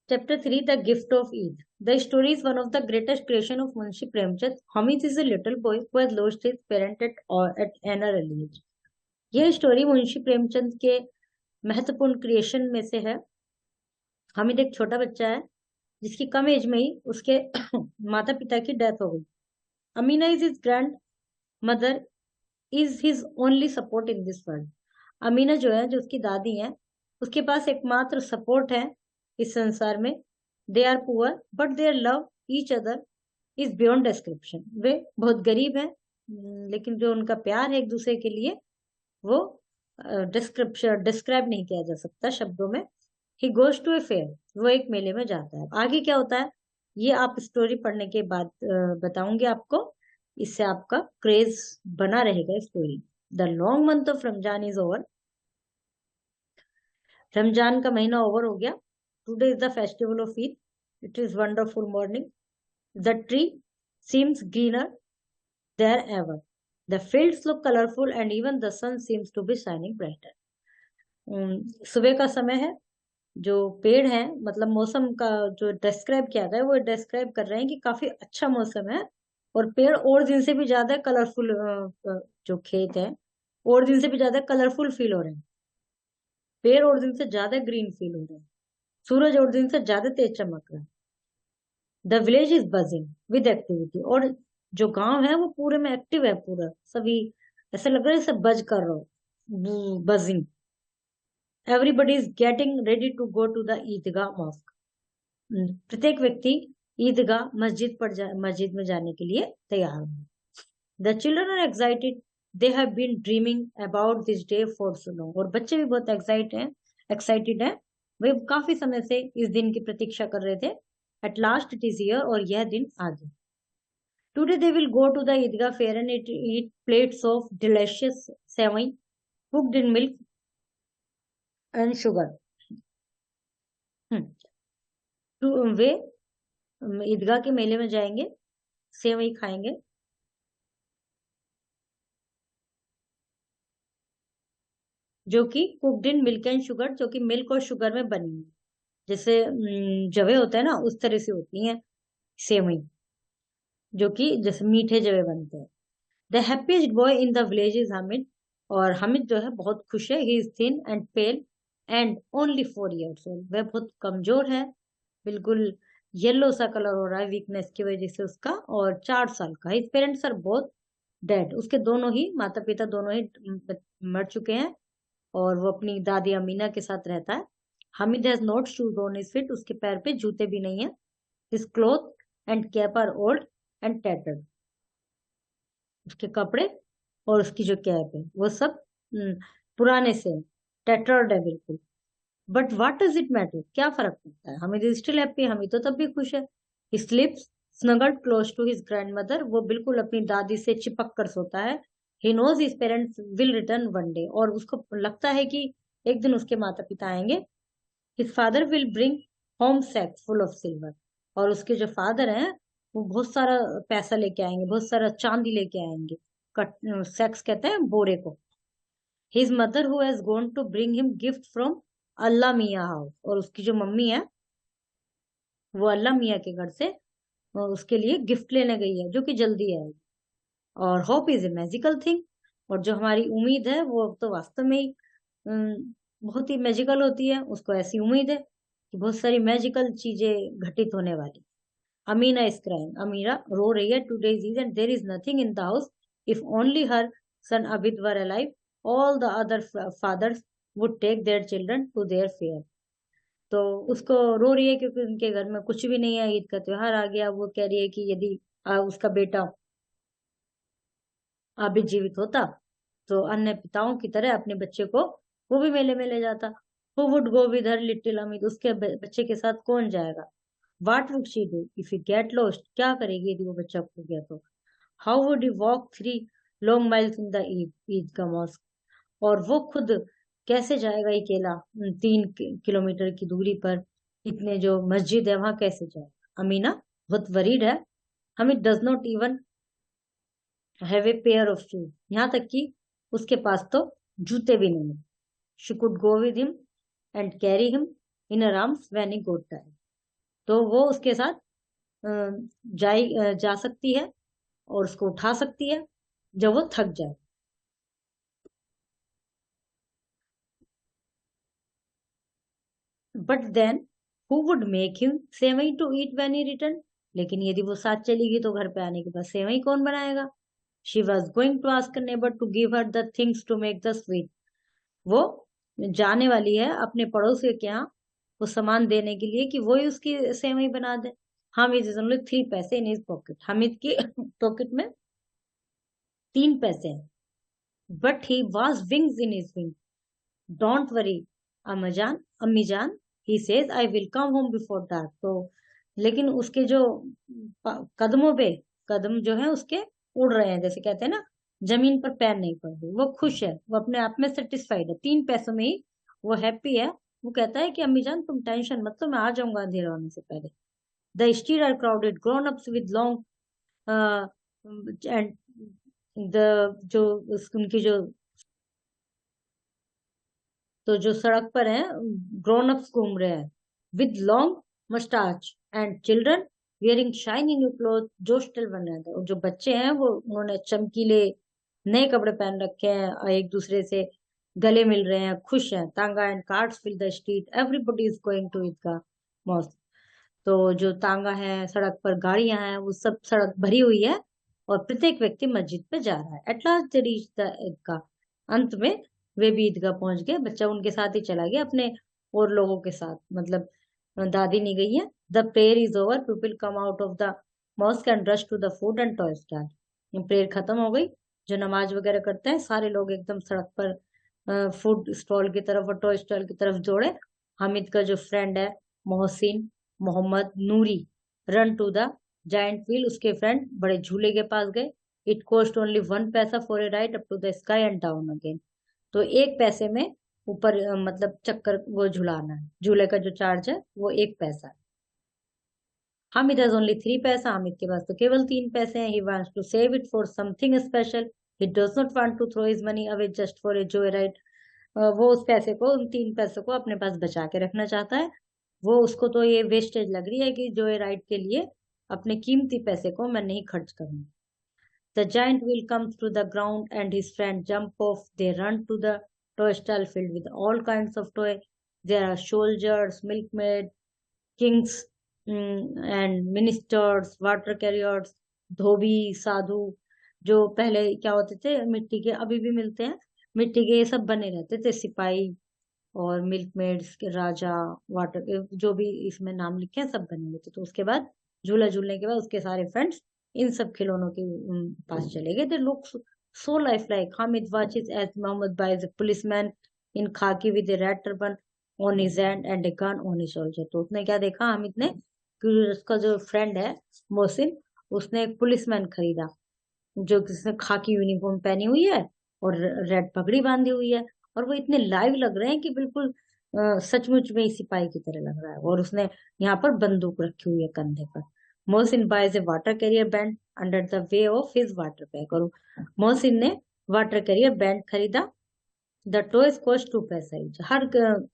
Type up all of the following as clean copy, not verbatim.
Chapter 3, The Gift of Eid. The story is one of the greatest creation of Munshi Premchand. Hamid is a little boy who has lost his parent at an early age. यह story Munshi Premchand के महत्वपूर्ण creation में से है। हामिद एक छोटा बच्चा है जिसकी कम एज में ही उसके माता पिता की डेथ हो गई। Amina is his grand mother is his only support in this world. Amina जो है, जो उसकी दादी है, उसके पास एकमात्र सपोर्ट है इस संसार में। They are poor but their love each other is beyond description. वे बहुत गरीब हैं, लेकिन जो उनका प्यार है एक दूसरे के लिए वो डिस्क्राइब नहीं किया जा सकता शब्दों में। He goes to a fair, वो एक मेले में जाता है। आगे क्या होता है ये आप स्टोरी पढ़ने के बाद बताऊंगी आपको। इससे आपका क्रेज बना रहेगा story. The long month of Ramzan is over. Ramzan का महीना ओवर हो गया। Today is the festival of Eid. It is wonderful morning. The tree seems greener there ever. The fields look colorful and even the sun seems to be shining brighter. सुबह का समय है। जो पेड़ है, मतलब मौसम का जो डिस्क्राइब किया गया है वो डिस्क्राइब कर रहे हैं कि काफी अच्छा मौसम है और पेड़ और दिन से भी ज्यादा कलरफुल, जो खेत है और दिन से भी ज्यादा कलरफुल फील हो रहे हैं। पेड़ और दिन से ज्यादा ग्रीन फील हो रहे हैं। सूरज और दिन से ज्यादा तेज चमक रहा है। The village is buzzing with activity. और जो गांव है वो पूरे में एक्टिव है, पूरा सभी ऐसा लग रहा है जैसे बज कर रहा हो, buzzing. Everybody is getting ready to go to the Idgah mosque. प्रत्येक व्यक्ति ईदगाह मस्जिद में जाने के लिए तैयार है। The children are excited. They have been dreaming about this day for so long. और बच्चे भी बहुत एक्साइटेड हैं। वे काफी समय से इस दिन की प्रतीक्षा कर रहे थे। At last it is here, और यह दिन आ गया। Today they will go to the Idgah fair and eat plates of delicious sevai cooked in milk and sugar. तो वे ईदगाह के मेले में जाएंगे, सेवई खाएंगे जो कि cooked in milk and sugar, जो कि मिल्क और शुगर में बनी है। जैसे जवे होते हैं ना, उस तरह से होती हैं सेवई, जो कि जैसे मीठे जवे बनते हैं। The happiest boy in the village is Hamid. और हामिद जो है बहुत खुश है। He is thin and pale and only 4 years old। वह बहुत कमजोर है, बिल्कुल येलो सा कलर हो रहा है वीकनेस की वजह से उसका, और 4 साल का। His parents are both dead. उसके दोनों ही माता पिता दोनों ही मर चुके हैं और वो अपनी दादी अमीना के साथ रहता है। Hamid has not shoes on his feet. उसके पैर पे जूते भी नहीं है। His cloth and cap are old and tattered. उसके कपड़े और उसकी जो कैप है वो सब पुराने से टैटर्ड है बिल्कुल। But what does it matter, क्या फर्क पड़ता है। हमें स्टिल हैप्पी, हमें तो तब भी खुश है। He sleeps snuggled close to his grand mother. वो बिल्कुल अपनी दादी से चिपक कर सोता है। He knows his parents will return one day. और उसको लगता है कि एक दिन उसके माता पिता आएंगे। His father will bring home sacks full of silver. और उसके जो फादर हैं वो बहुत सारा पैसा लेके आएंगे, बहुत सारा चांदी लेके आएंगे। कट सैक्स कहते हैं बोरे को। His mother who has gone to bring him gift from Allah Miyan house. और उसकी जो मम्मी है वो अल्लाह मियाँ के घर से उसके लिए गिफ्ट लेने गई है, जो कि जल्दी आएगी। और hope is a magical thing. और जो हमारी उम्मीद है वो तो वास्तव में ही बहुत ही मैजिकल होती है। उसको ऐसी उम्मीद है कि बहुत सारी मैजिकल चीजें घटित होने वाली। Amina is crying. अमीरा रो रही है। Today is end there is nothing in the house. If only her son Abid were alive, all the other fathers would take their children to their fair. तो उसको रो रही है क्योंकि उनके घर में कुछ भी नहीं है। ईद का त्योहार आ गया। वो कह रही है कि यदि उसका बेटा आबिद जीवित होता तो अन्य पिताओं की तरह अपने बच्चे को वो भी मेले में ले जाता। Who would go with her little Amit. उसके बच्चे के साथ कौन जाएगा। What would she do if you get lost. क्या करेगी यदि वो बच्चा खो गया तो। How would you walk 3 long miles in the Eid का मॉस्क। और वो खुद कैसे जाएगा अकेला 3 किलोमीटर की दूरी पर। इतने जो मस्जिद है वहां कैसे जाएगा। अमीना बहुत वरीड है। हम it does not even have a pair of shoes. यहाँ तक कि उसके पास तो जूते भी नहीं। She could go with him and carry him in her arms when he got tired. तो वो उसके साथ जा सकती है और उसको उठा सकती है जब वो थक जाए। But then who would make him sevai to eat when he return? लेकिन यदि वो साथ चलेगी तो घर पे आने के बाद सेवई कौन बनाएगा? She was going to ask neighbour to give her the things to make the sweet. वो जाने वाली है अपने पड़ोसी के यहाँ वो सामान देने के लिए कि वो ही उसकी सेवई बना दे। हामिद इज ओनली 3 पैसे इन हिज पॉकेट। हामिद की पॉकेट में 3 पैसे हैं। But he was wings in his wing. Don't worry अम्मी जान he says I will come home before dark. तो लेकिन उसके जो कदमों पे कदम जो है उसके उड़ रहे हैं, जैसे कहते हैं ना, जमीन पर पैर नहीं पड़ रहे। वो खुश है, वो अपने आप में सेटिस्फाइड है, 3 पैसों में ही वो हैप्पी है। वो कहता है कि अम्मी जान तुम टेंशन मत लो, मैं आ जाऊंगा अंधेरा होने से पहले। The street are crowded grown ups with long and the जो उनकी जो तो जो सड़क पर है ग्रोन अप्स घूम रहे हैं with long मस्टाच and children wearing shiny new cloth. जो स्टिल बन रहे थे और जो बच्चे हैं वो उन्होंने चमकीले नए कपड़े पहन रखे हैं और एक दूसरे से गले मिल रहे हैं, खुश हैं। Tonga and carts fill the street everybody is going to Eidgah mosque. तो जो तांगा है, सड़क पर गाड़ियां हैं, वो सब सड़क भरी हुई है और प्रत्येक व्यक्ति मस्जिद पे जा रहा है। At last they reach the Eidgah. अंत में वे भी ईदगाह पहुंच गए। बच्चा उनके साथ ही चला गया अपने और लोगों के साथ, मतलब दादी नहीं गई है। The prayer is over, people come out of the mosque and rush to the food and toy stall. Prayer खत्म हो गई, जो नमाज वगैरह करते हैं सारे लोग एकदम सड़क पर फूड स्टॉल की तरफ और टॉय स्टॉल की तरफ दौड़े। हामिद का जो फ्रेंड है Mohsin Mohammad Noori run to the giant wheel. उसके फ्रेंड बड़े झूले के पास गए। It cost only 1 paisa for a ride up to the sky and down again. तो 1 पैसे में ऊपर मतलब चक्कर वो झुलाना है, झूले का जो चार्ज है वो 1 पैसा है। हामिद हैज ओनली 3 पैसा। हामिद के पास तो केवल 3 पैसे हैं। He wants to save it for something special. He does not want to throw his money away just for a joy ride. वो उस पैसे को, उन 3 पैसों को अपने पास बचा के रखना चाहता है। वो उसको तो ये वेस्टेज लग रही है कि जॉय राइड के लिए अपने कीमती पैसे को मैं नहीं खर्च करूंगी। The giant wheel comes to the ground and his friend jump off. They run to the toy stall filled with all kinds of toy. There are soldiers, milkmaid, kings, and ministers, water carriers, धोबी साधु। जो पहले क्या होते थे मिट्टी के, अभी भी मिलते हैं मिट्टी के, ये सब बने रहते थे, सिपाही और मिल्कमेड्स के राजा, वाटर के जो भी इसमें नाम लिखे हैं सब बने हुए थे। तो उसके बाद झूला झूलने के बाद उसके सारे फ्रेंड्स इन सब खिलौनों के पास चले गए। They look so lifelike. Hamid watches as Mohammad buys a policeman in khaki with a red turban on his hand and a gun on his shoulder। तो उसने क्या देखा हामिद ने कि उसका जो फ्रेंड है मोहसिन, उसने एक पुलिसमैन खरीदा जो किसने खाकी यूनिफॉर्म पहनी हुई है और रेड पगड़ी बांधी हुई है। और वो इतने लाइव लग रहे हैं कि बिल्कुल सचमुच में ही सिपाही की तरह लग रहा है। और उसने यहाँ पर बंदूक रखी हुई है कंधे पर। Mohsin buys a water carrier band under the way of his water bag. और मोहसिन ने वाटर कैरियर बैंड खरीदा। The toys cost 2 paisa each. हर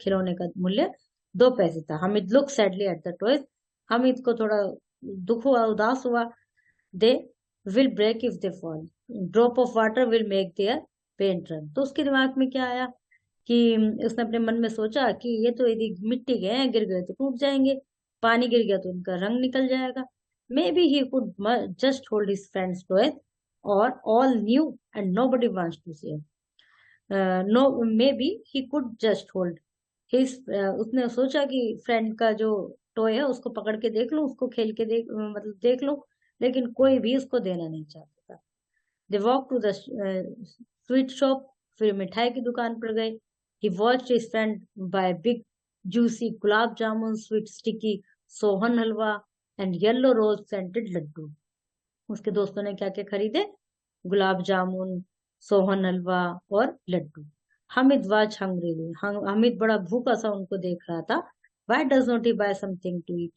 खिलौने का मूल्य 2 पैसे था। Hamid look sadly at the toys. Hamid को थोड़ा दुख हुआ, उदास हुआ। They will break if they fall, drop of water will make their paint run. तो उसके दिमाग में क्या आया कि उसने अपने मन में सोचा कि ये तो यदि मिट्टी के हैं, गिर गए तो टूट जाएंगे, पानी गिर गया तो इनका रंग निकल जाएगा। Maybe he could just hold his friends toy और all new and nobody wants to say no. Maybe he could just hold his. उसने सोचा कि फ्रेंड का जो टॉय है उसको पकड़ के देख लो, उसको खेल के देख मतलब देख लो, लेकिन कोई भी उसको देना नहीं चाहता था। They walk to the sweet shop. फिर मिठाई की दुकान पर गए। He watched his friend buy big juicy gulab jamun, sweet sticky sohan halwa and yellow rose scented laddoo. उसके दोस्तों ने क्या क्या खरीदे? गुलाब जामुन, सोहन हलवा और लड्डू। Hamid was hungry. हामिद बड़ा भूखा सा उनको देख रहा था। Why does not he buy something to eat?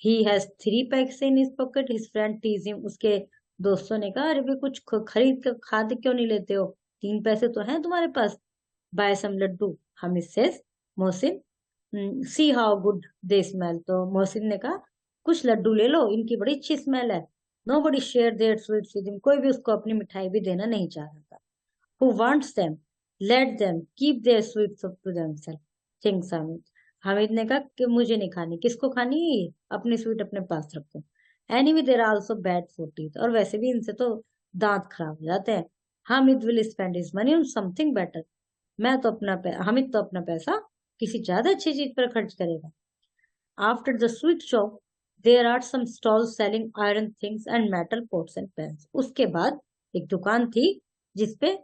He has 3 packs in his pocket. His friend teases him. उसके दोस्तों ने कहा अरे भी कुछ खरीद कर खाते क्यों नहीं लेते हो, 3 पैसे तो हैं तुम्हारे पास। Buy some laddoo, Hamid says. Mohsin see how good they smell. तो मोहसिन ने कहा कुछ लड्डू ले लो, इनकी बड़ी अच्छी स्मेल है। Nobody share their sweets with him, कोई भी उसको अपनी मिठाई भी देना नहीं चाह रहा था। Who wants them, let them keep their sweets up to themselves, thinks Hamid. Hamid ने कहा कि मुझे नहीं खानी, किसको खानी है ये, अपनी स्वीट अपने पास रखो। Anyway there are also bad for teeth, और वैसे भी इनसे तो दांत खराब हो जाते हैं। Hamid will spend his money on something better, Hamid तो अपना पैसा किसी ज्यादा अच्छी चीज पर खर्च करेगा। After the sweet shop there are some stalls selling iron things and metal pots and pans. उसके बाद एक दुकान थी जिसपे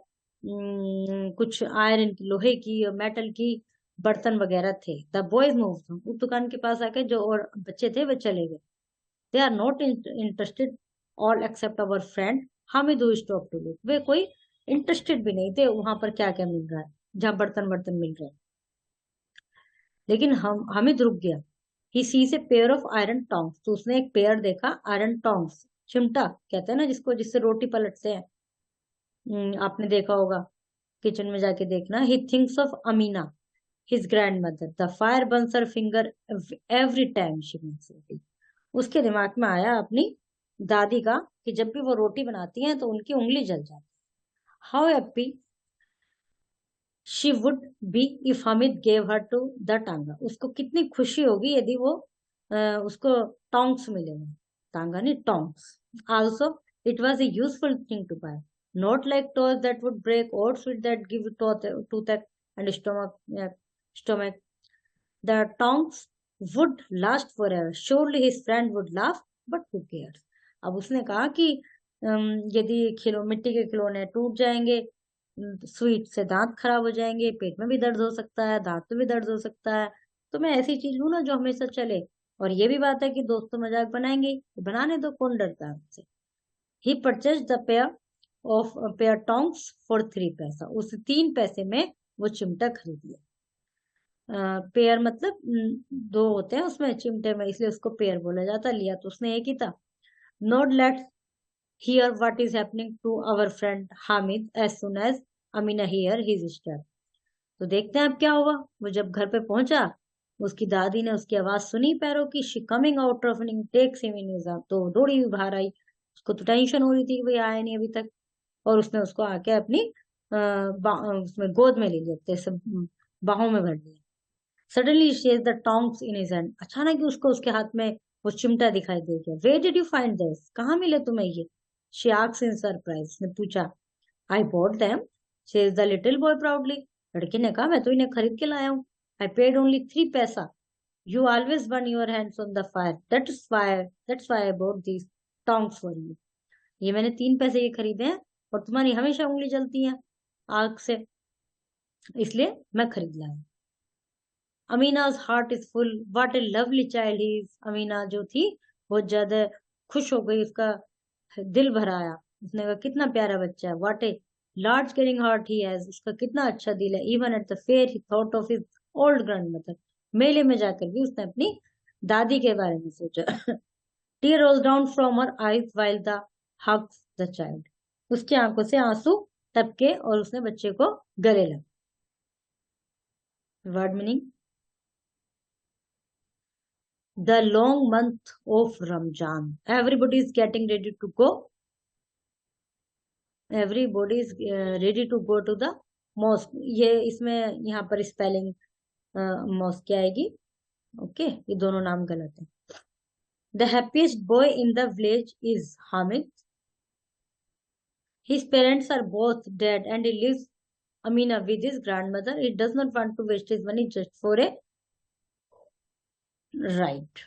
कुछ आयरन की, लोहे की और मेटल की बर्तन वगैरह थे। द बॉयज मूव, उस दुकान के पास आके जो और बच्चे थे वे चले गए। They are not interested all except our friend Hamid who stop to look, वे कोई इंटरेस्टेड भी नहीं थे वहां पर क्या क्या मिल रहा है, जहाँ बर्तन वर्तन मिल रहे हैं। लेकिन हम हामिद रुक गया। He sees A pair of iron tongs, तो उसने एक पेयर देखा आयरन टोंग्स, चिमटा कहते हैं ना जिसको, जिससे रोटी पलटते हैं। आपने देखा होगा, किचन में जाके देखना। He thinks of Amina his grand mother, the fire burns her finger every time she makes roti. उसके दिमाग में आया अपनी दादी का, कि जब भी वो रोटी बनाती हैं तो उनकी उंगली जल जाती है। How happy she would be if Hamid gave her to the tongs, उसको कितनी खुशी होगी यदि वो उसको टोंग्स मिलेंगे, टांगा नहीं tongs. Also it was a useful thing to buy, not like toys that would break or sweet that give tooth and stomach. The tongs would last forever, surely his friend would laugh, but who cares. अब उसने कहा कि यदि मिट्टी के खिलौने टूट जाएंगे, स्वीट से दांत खराब हो जाएंगे, पेट में भी दर्द हो सकता है, दांत में भी दर्द हो सकता है, तो मैं ऐसी चीज लूँ ना जो हमेशा चले। और ये भी बात है कि दोस्त तो मजाक बनाएंगे ही, तो बनाने दो, कौन डरता है हमसे। He purchase the pair tongs for 3 paisa, उस 3 पैसे में वो चिमटा खरीद लिया। पेयर मतलब दो होते हैं उसमें चिमटे में, इसलिए उसको पेयर बोला जाता है। लिया तो उसने एक ही था। Not let hear what is happening to our friend Hamid as soon as Amina hear his step. तो देखते हैं अब क्या होगा। वो जब घर पे पहुंचा, उसकी दादी ने उसकी आवाज सुनी पैरों की, she coming out of takes him in his arm, तो दौड़ी हुई बाहर आई। उसको तो टेंशन हो रही थी कि भाई आया नहीं अभी तक, और उसने उसको आके अपनी उसमें गोद में ले लिया, जैसे बाहों में भर लिया। Suddenly she has the tongs in his hand, अचानक ही उसको उसके हाथ में वो चिमटा दिखाई दे गया। Where did you find this, कहाँ मिले तुम्हें ये? शी आस्क्स इन सरप्राइज, उसने पूछा। I bought them, says the little boy proudly, लड़के ने कहा मैं तो इन्हें खरीद के लाया हूँ। आई पेड ओनली 3 पैसा, you always burn your hands on the fire, that's why I bought these tongs for you. ये मैंने 3 पैसे के खरीदे हैं, और तुम्हारी हमेशा उंगली जलती है आग से, इसलिए मैं खरीद लाया। Amina's heart is full, what a lovely child he is. Amina जो थी बहुत ज्यादा खुश हो गई, उसका दिल भर आया। उसने कहा कितना प्यारा बच्चा है, what a large caring heart he has, उसका कितना अच्छा दिल है। Even at the fair he thought of his old grandmother, मेले में जाकर भी उसने अपनी दादी के बारे में सोचा। Tear rolls down from her eyes while the hugs the child, उसकी आंखों से आंसू टपके और उसने बच्चे को गले लगा। Word meaning, the long month of Ramjan. Everybody is getting ready to go. Everybody is ready to go to the mosque. ये इसमें यहाँ पर स्पेलिंग मॉस्क की आएगी। ओके, ये दोनों नाम गलत है। The happiest boy in the village is Hamid. His parents are both dead and he lives Amina with his grandmother. He does not want to waste his money just for a ride.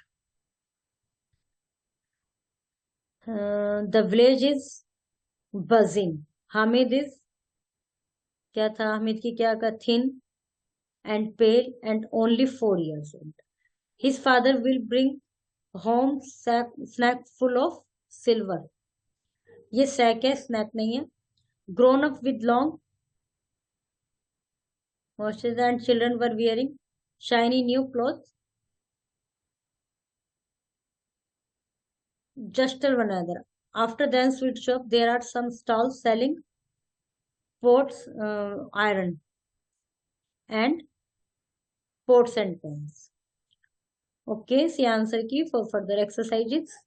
The village is buzzing. Hamid is, क्या था हामिद की, क्या का, thin and pale and only 4 years old. His father will bring home snack full of silver. ये sac है, snack नहीं है। Grown up with long horses and children were wearing shiny new clothes. Just tell one another. After the sweet shop, there are some stalls selling pots, iron and pots and pans. Okay, see answer key for further exercises.